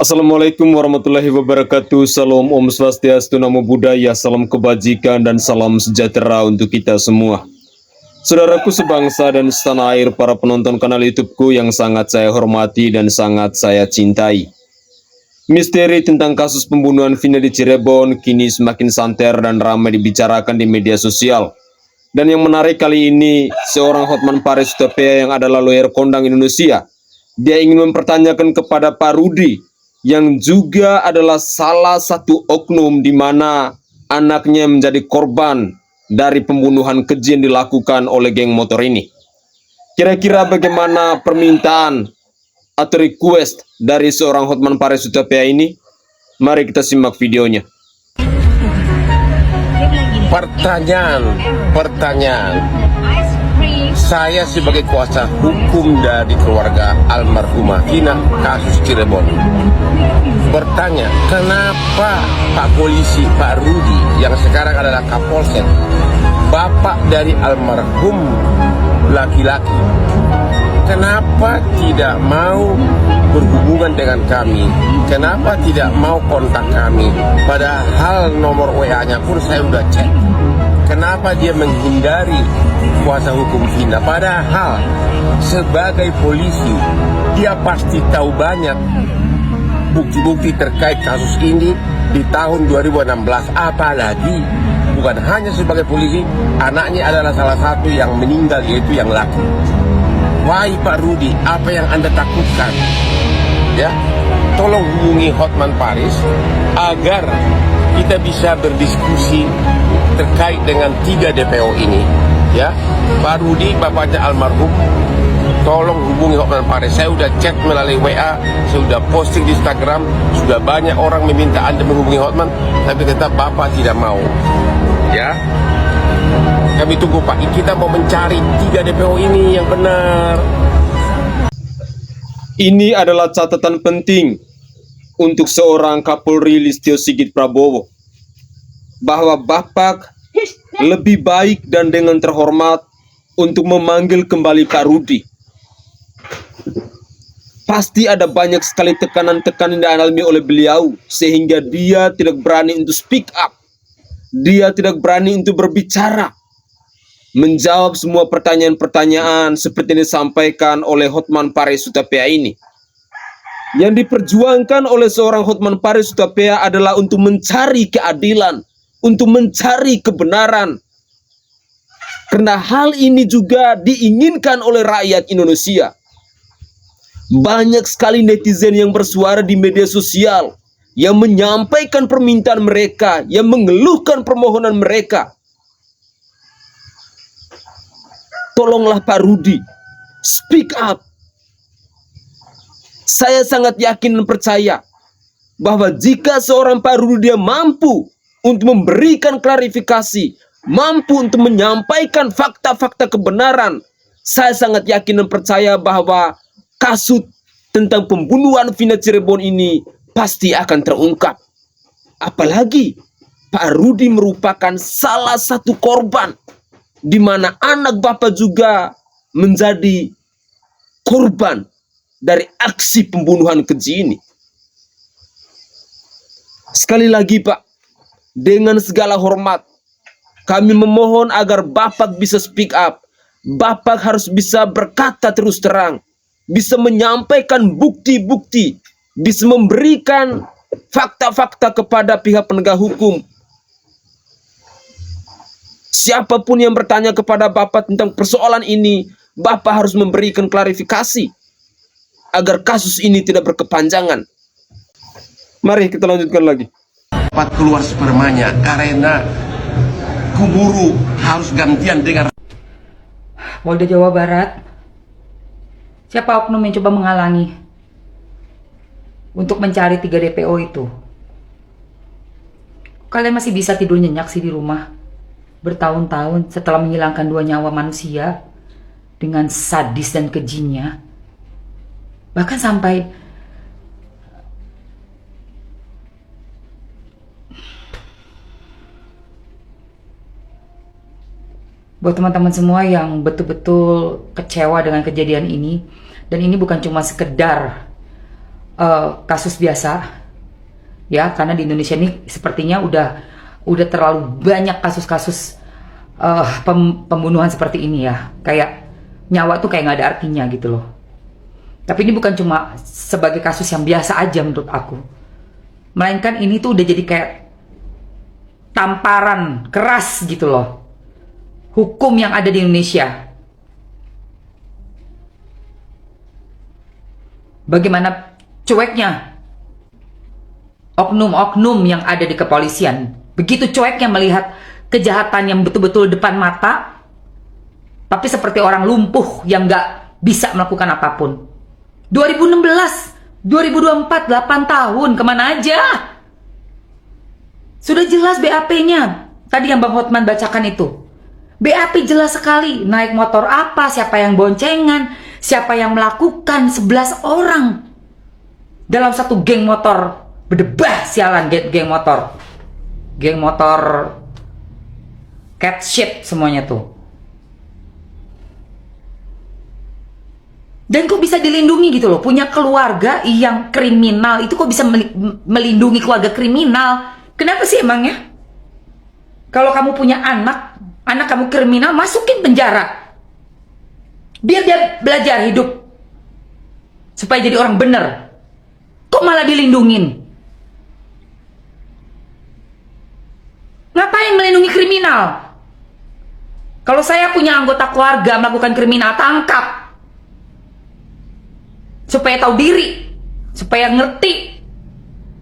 Assalamualaikum warahmatullahi wabarakatuh. Salam Om Swastiastu, Namo Buddhaya, salam kebajikan dan salam sejahtera untuk kita semua. Saudaraku sebangsa dan setanah air, para penonton kanal YouTubeku yang sangat saya hormati dan sangat saya cintai. Misteri tentang kasus pembunuhan Vina di Cirebon kini semakin santer dan ramai dibicarakan di media sosial. Dan yang menarik kali ini, seorang Hotman Paris Hutapea yang adalah lawyer kondang Indonesia, dia ingin mempertanyakan kepada Pak Rudi yang juga adalah salah satu oknum di mana anaknya menjadi korban dari pembunuhan keji yang dilakukan oleh geng motor ini. Kira-kira bagaimana permintaan atau request dari seorang Hotman Paris Hutapea ini? Mari kita simak videonya. Pertanyaan. Saya sebagai kuasa hukum dari keluarga almarhumah Vina kasus Cirebon bertanya, kenapa Pak Polisi, Pak Rudi yang sekarang adalah Kapolsek, bapak dari almarhum laki-laki, kenapa tidak mau berhubungan dengan kami? Kenapa tidak mau kontak kami? Padahal nomor WA-nya pun saya udah cek. Kenapa dia menghindari kuasa hukum Vina? Padahal sebagai polisi dia pasti tahu banyak bukti-bukti terkait kasus ini di tahun 2016. Apalagi bukan hanya sebagai polisi, anaknya adalah salah satu yang meninggal, yaitu yang laki. Wahai Pak Rudi, apa yang Anda takutkan? Ya, tolong hubungi Hotman Paris agar kita bisa berdiskusi terkait dengan 3 DPO ini. Ya, Pak Rudi, bapaknya almarhum, tolong hubungi Hotman Paris. Saya udah chat melalui WA, saya udah posting di Instagram, sudah banyak orang meminta Anda menghubungi Hotman, tapi tetap Bapak tidak mau. Ya, kami tunggu Pak, kita mau mencari 3 DPO ini yang benar. Ini adalah catatan penting untuk seorang Kapolri Listio Sigit Prabowo, bahwa Bapak lebih baik dan dengan terhormat untuk memanggil kembali Pak Rudi. Pasti ada banyak sekali tekanan-tekanan yang dialami oleh beliau, sehingga dia tidak berani untuk speak up. Dia tidak berani untuk berbicara, menjawab semua pertanyaan-pertanyaan seperti yang disampaikan oleh Hotman Paris Hutapea ini. Yang diperjuangkan oleh seorang Hotman Paris Hutapea adalah untuk mencari keadilan, untuk mencari kebenaran. Karena hal ini juga diinginkan oleh rakyat Indonesia. Banyak sekali netizen yang bersuara di media sosial, yang menyampaikan permintaan mereka, yang mengeluhkan permohonan mereka. Tolonglah Pak Rudi, speak up. Saya sangat yakin dan percaya bahwa jika seorang Pak Rudi dia mampu untuk memberikan klarifikasi, mampu untuk menyampaikan fakta-fakta kebenaran, saya sangat yakin dan percaya bahwa kasus tentang pembunuhan Vina Cirebon ini pasti akan terungkap. Apalagi Pak Rudi merupakan salah satu korban, di mana anak Bapak juga menjadi korban dari aksi pembunuhan keji ini. Sekali lagi Pak, dengan segala hormat, kami memohon agar Bapak bisa speak up. Bapak harus bisa berkata terus terang, bisa menyampaikan bukti-bukti, bisa memberikan fakta-fakta kepada pihak penegak hukum. Siapapun yang bertanya kepada Bapak tentang persoalan ini, Bapak harus memberikan klarifikasi agar kasus ini tidak berkepanjangan. Mari kita lanjutkan lagi. Cepat keluar spermanya karena kuburu harus gantian dengan Polda Jawa Barat. Siapa oknum yang coba menghalangi untuk mencari 3 DPO itu? Kalian masih bisa tidur nyenyak sih di rumah bertahun-tahun setelah menghilangkan 2 nyawa manusia dengan sadis dan kejinya. Bahkan sampai buat teman-teman semua yang betul-betul kecewa dengan kejadian ini, dan ini bukan cuma sekedar kasus biasa. Ya, karena di Indonesia ini sepertinya udah terlalu banyak kasus-kasus pembunuhan seperti ini ya. Kayak nyawa tuh kayak nggak ada artinya gitu loh. Tapi ini bukan cuma sebagai kasus yang biasa aja menurut aku. Melainkan ini tuh udah jadi kayak tamparan keras gitu loh. Hukum yang ada di Indonesia. Bagaimana cueknya oknum-oknum yang ada di kepolisian. Begitu cueknya melihat kejahatan yang betul-betul depan mata. Tapi seperti orang lumpuh yang gak bisa melakukan apapun. 2016, 2024, 8 tahun, kemana aja? Sudah jelas BAP-nya. Tadi yang Bang Hotman bacakan itu. BAP jelas sekali. Naik motor apa, siapa yang boncengan, siapa yang melakukan, 11 orang. Dalam satu geng motor. Berdebah sialan geng motor. Geng motor cat shit semuanya tuh. Dan kok bisa dilindungi gitu loh. Punya keluarga yang kriminal. Itu kok bisa melindungi keluarga kriminal. Kenapa sih emangnya? Kalau kamu punya anak kamu kriminal, masukin penjara. Biar dia belajar hidup. Supaya jadi orang bener. Kok malah dilindungin? Ngapain melindungi kriminal? Kalau saya punya anggota keluarga melakukan kriminal, tangkap. Supaya tahu diri, supaya ngerti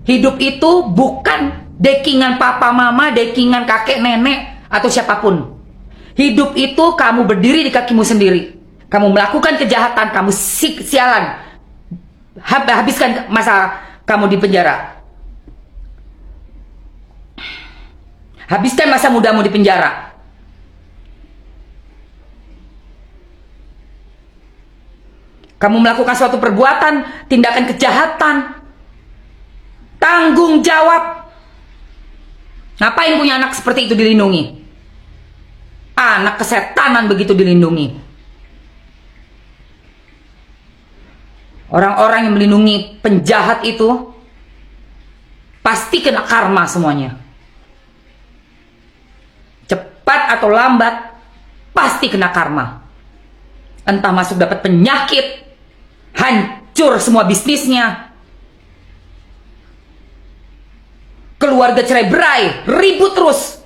hidup itu bukan dekingan papa mama, dekingan kakek nenek atau siapapun. Hidup itu kamu berdiri di kakimu sendiri. Kamu melakukan kejahatan, kamu sialan, habiskan masa kamu di penjara. Habiskan masa mudamu di penjara. Kamu melakukan suatu perbuatan, tindakan kejahatan, tanggung jawab. Ngapain punya anak seperti itu dilindungi? Anak kesetanan begitu dilindungi. Orang-orang yang melindungi penjahat itu pasti kena karma semuanya. Cepat atau lambat pasti kena karma. Entah masuk dapat penyakit, hancur semua bisnisnya, keluarga cerai-berai, ribut terus,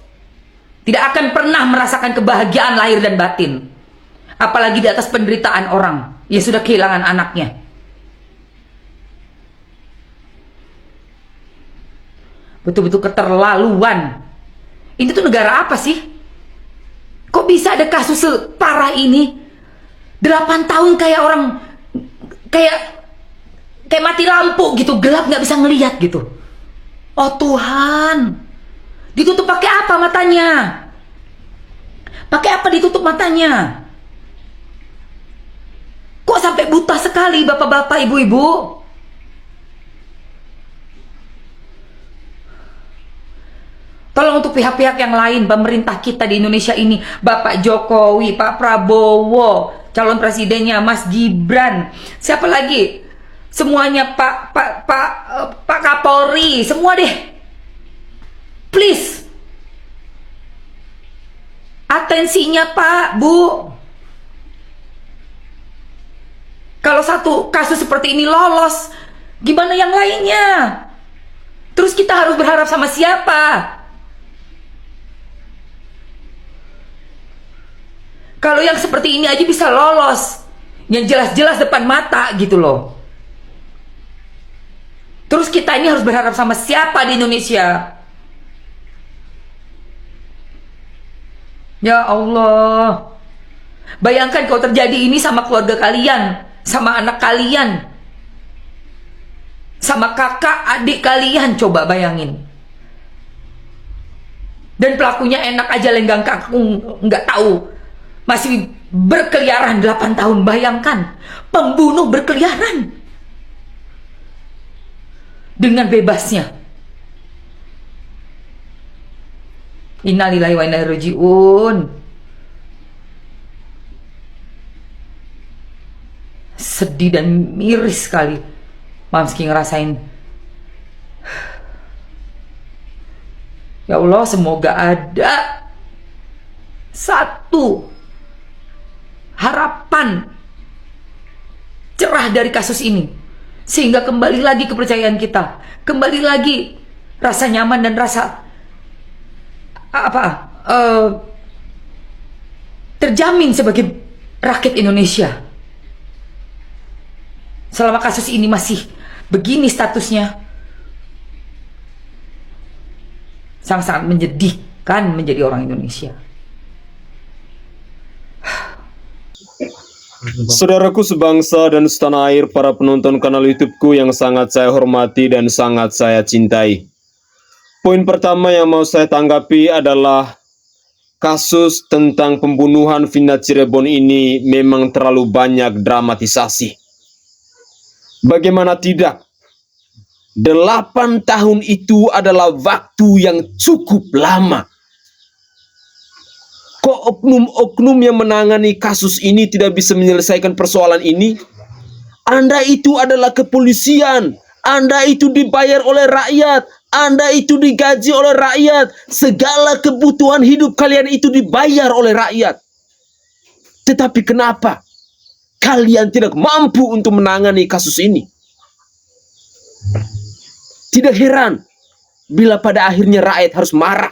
tidak akan pernah merasakan kebahagiaan lahir dan batin, apalagi di atas penderitaan orang yang sudah kehilangan anaknya. Betul-betul keterlaluan. Ini tuh negara apa sih? Kok bisa ada kasus separah ini? 8 tahun kayak orang kayak mati lampu gitu, gelap nggak bisa ngelihat gitu. Oh Tuhan, ditutup pakai apa matanya? Pakai apa ditutup matanya? Kok sampai buta sekali bapak-bapak, ibu-ibu? Tolong untuk pihak-pihak yang lain, pemerintah kita di Indonesia ini, Bapak Jokowi, Pak Prabowo, calon presidennya Mas Gibran, siapa lagi? Semuanya Pak Kapolri, semua deh. Please. Atensinya Pak, Bu. Kalau satu kasus seperti ini lolos, gimana yang lainnya? Terus kita harus berharap sama siapa? Kalau yang seperti ini aja bisa lolos, yang jelas-jelas depan mata gitu loh. Terus kita ini harus berharap sama siapa di Indonesia? Ya Allah. Bayangkan kalau terjadi ini sama keluarga kalian, sama anak kalian, sama kakak adik kalian, coba bayangin. Dan pelakunya enak aja lenggang kangkung, nggak tahu. Masih berkeliaran 8 tahun, bayangkan. Pembunuh berkeliaran dengan bebasnya. Innalillahi wa inna ilaihi raji'un. Sedih dan miris sekali Mamski ngerasain. Ya Allah, semoga ada satu harapan cerah dari kasus ini, sehingga kembali lagi kepercayaan kita, kembali lagi rasa nyaman dan rasa terjamin sebagai rakyat Indonesia. Selama kasus ini masih begini statusnya, sangat-sangat menyedihkan menjadi orang Indonesia. Saudaraku sebangsa dan setanah air, para penonton kanal YouTubeku yang sangat saya hormati dan sangat saya cintai. Poin pertama yang mau saya tanggapi adalah kasus tentang pembunuhan Vina Cirebon ini memang terlalu banyak dramatisasi. Bagaimana tidak? 8 tahun itu adalah waktu yang cukup lama. Kok oknum-oknum yang menangani kasus ini tidak bisa menyelesaikan persoalan ini? Anda itu adalah kepolisian. Anda itu dibayar oleh rakyat. Anda itu digaji oleh rakyat. Segala kebutuhan hidup kalian itu dibayar oleh rakyat. Tetapi kenapa kalian tidak mampu untuk menangani kasus ini? Tidak heran bila pada akhirnya rakyat harus marah.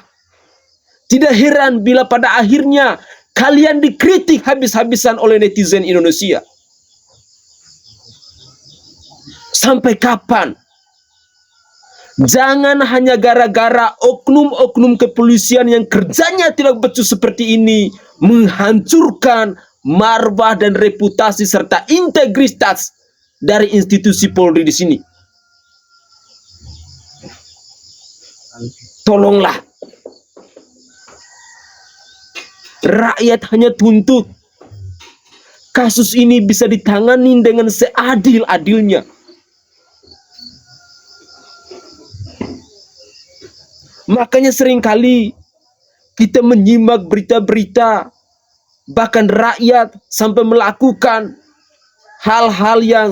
Tidak heran bila pada akhirnya kalian dikritik habis-habisan oleh netizen Indonesia. Sampai kapan? Jangan hanya gara-gara oknum-oknum kepolisian yang kerjanya tidak becus seperti ini menghancurkan marwah dan reputasi serta integritas dari institusi Polri di sini. Tolonglah. Rakyat hanya tuntut kasus ini bisa ditangani dengan seadil-adilnya. Makanya seringkali kita menyimak berita-berita, bahkan rakyat sampai melakukan hal-hal yang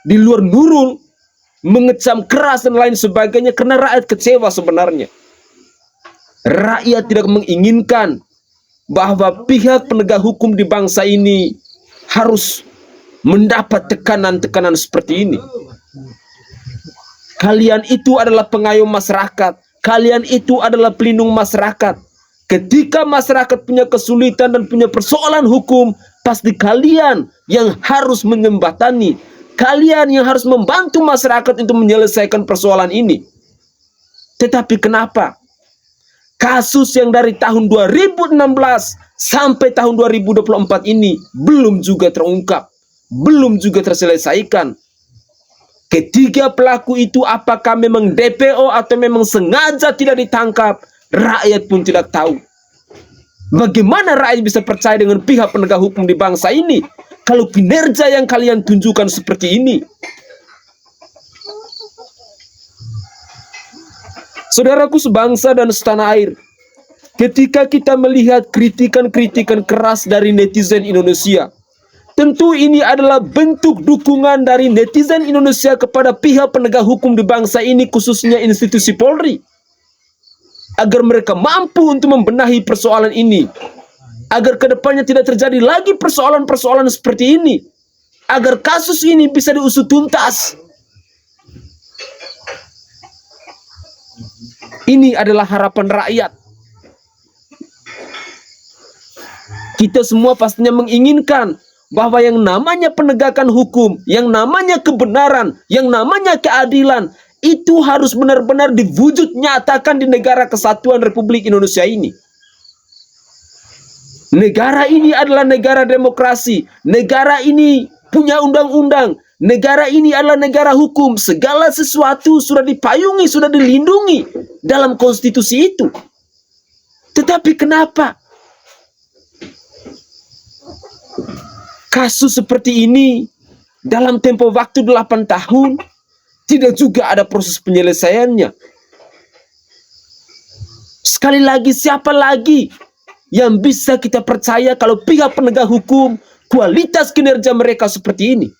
di luar nurul, mengecam keras dan lain sebagainya karena rakyat kecewa sebenarnya. Rakyat tidak menginginkan bahwa pihak penegak hukum di bangsa ini harus mendapat tekanan-tekanan seperti ini. Kalian itu adalah pengayom masyarakat. Kalian itu adalah pelindung masyarakat. Ketika masyarakat punya kesulitan dan punya persoalan hukum, pasti kalian yang harus menjembatani. Kalian yang harus membantu masyarakat untuk menyelesaikan persoalan ini. Tetapi kenapa kasus yang dari tahun 2016 sampai tahun 2024 ini belum juga terungkap, belum juga terselesaikan? Ketiga pelaku itu apakah memang DPO atau memang sengaja tidak ditangkap? Rakyat pun tidak tahu. Bagaimana rakyat bisa percaya dengan pihak penegak hukum di bangsa ini kalau kinerja yang kalian tunjukkan seperti ini? Saudaraku sebangsa dan setanah air, ketika kita melihat kritikan-kritikan keras dari netizen Indonesia, tentu ini adalah bentuk dukungan dari netizen Indonesia kepada pihak penegak hukum di bangsa ini, khususnya institusi Polri, agar mereka mampu untuk membenahi persoalan ini, agar kedepannya tidak terjadi lagi persoalan-persoalan seperti ini, agar kasus ini bisa diusut tuntas. Ini adalah harapan rakyat. Kita semua pastinya menginginkan bahwa yang namanya penegakan hukum, yang namanya kebenaran, yang namanya keadilan, itu harus benar-benar diwujud nyatakan di negara kesatuan Republik Indonesia ini. Negara ini adalah negara demokrasi. Negara ini punya undang-undang. Negara ini adalah negara hukum. Segala sesuatu sudah dipayungi, sudah dilindungi dalam konstitusi itu. Tetapi kenapa kasus seperti ini dalam tempo waktu 8 tahun tidak juga ada proses penyelesaiannya? Sekali lagi, siapa lagi yang bisa kita percaya kalau pihak penegak hukum kualitas kinerja mereka seperti ini?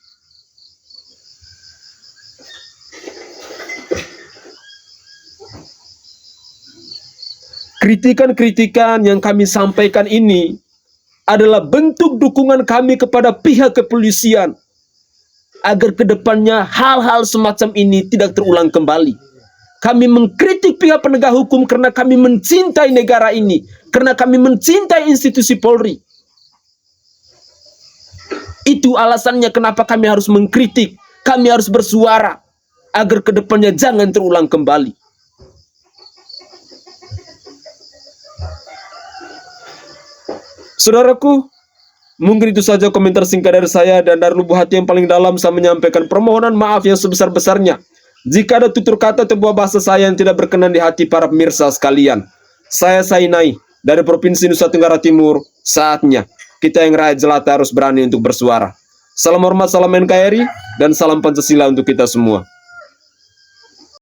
Kritikan-kritikan yang kami sampaikan ini adalah bentuk dukungan kami kepada pihak kepolisian agar kedepannya hal-hal semacam ini tidak terulang kembali. Kami mengkritik pihak penegak hukum karena kami mencintai negara ini, karena kami mencintai institusi Polri. Itu alasannya kenapa kami harus mengkritik, kami harus bersuara agar kedepannya jangan terulang kembali. Saudaraku, mungkin itu saja komentar singkat dari saya, dan dari lubuk hati yang paling dalam saya menyampaikan permohonan maaf yang sebesar-besarnya jika ada tutur kata atau buah bahasa saya yang tidak berkenan di hati para pemirsa sekalian. Saya Sainai dari Provinsi Nusa Tenggara Timur. Saatnya kita yang rakyat jelata harus berani untuk bersuara. Salam hormat, salam NKRI, dan salam Pancasila untuk kita semua.